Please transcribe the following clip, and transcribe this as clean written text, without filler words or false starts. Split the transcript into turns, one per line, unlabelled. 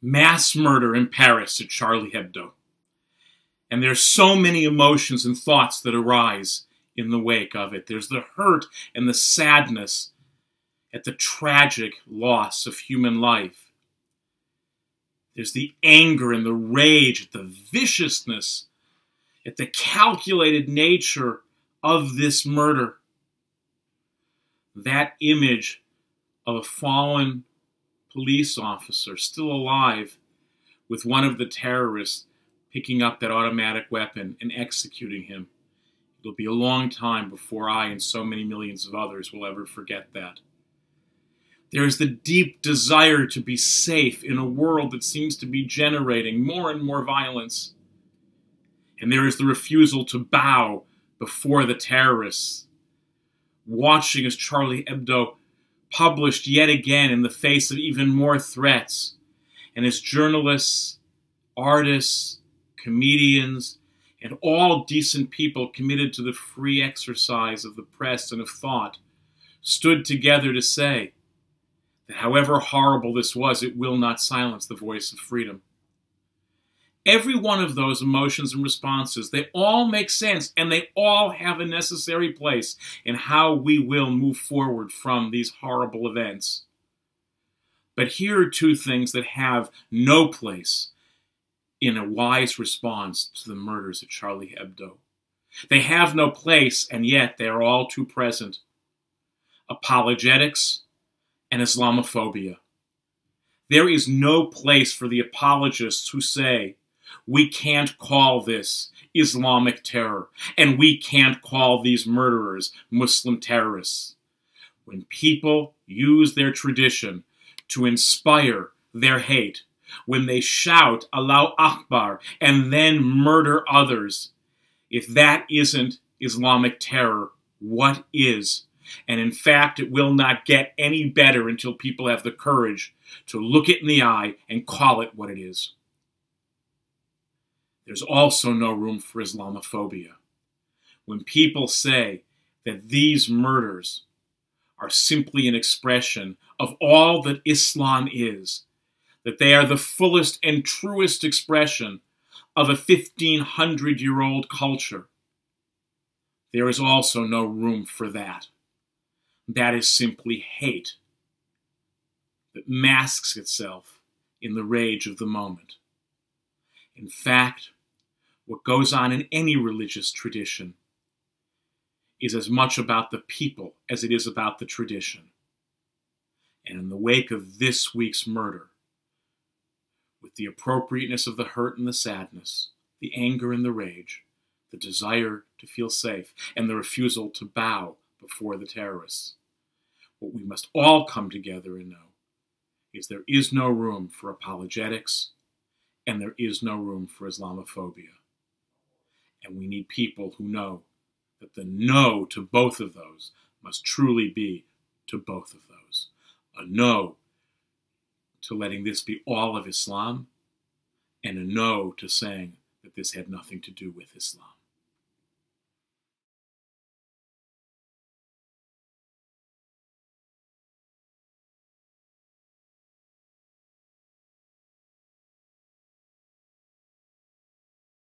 Mass murder in Paris at Charlie Hebdo. And there's so many emotions and thoughts that arise in the wake of it. There's the hurt and the sadness at the tragic loss of human life. There's the anger and the rage at the viciousness, at the calculated nature of this murder. That image of a fallen police officer still alive with one of the terrorists picking up that automatic weapon and executing him. It'll be a long time before I and so many millions of others will ever forget that. There is the deep desire to be safe in a world that seems to be generating more and more violence. And there is the refusal to bow before the terrorists. Watching as Charlie Hebdo published yet again in the face of even more threats, and as journalists, artists, comedians, and all decent people committed to the free exercise of the press and of thought stood together to say that however horrible this was, it will not silence the voice of freedom. Every one of those emotions and responses, they all make sense, and they all have a necessary place in how we will move forward from these horrible events. But here are two things that have no place in a wise response to the murders at Charlie Hebdo. They have no place, and yet they are all too present. Apologetics and Islamophobia. There is no place for the apologists who say, we can't call this Islamic terror, and we can't call these murderers Muslim terrorists. When people use their tradition to inspire their hate, when they shout Allahu Akbar and then murder others, if that isn't Islamic terror, what is? And in fact, it will not get any better until people have the courage to look it in the eye and call it what it is. There's also no room for Islamophobia. When people say that these murders are simply an expression of all that Islam is, that they are the fullest and truest expression of a 1,500-year-old culture, there is also no room for that. That is simply hate that masks itself in the rage of the moment. In fact, what goes on in any religious tradition is as much about the people as it is about the tradition. And in the wake of this week's murder, with the appropriateness of the hurt and the sadness, the anger and the rage, the desire to feel safe, and the refusal to bow before the terrorists, what we must all come together and know is there is no room for apologetics, and there is no room for Islamophobia. And we need people who know that the no to both of those must truly be to both of those. A no to letting this be all of Islam, and a no to saying that this had nothing to do with Islam.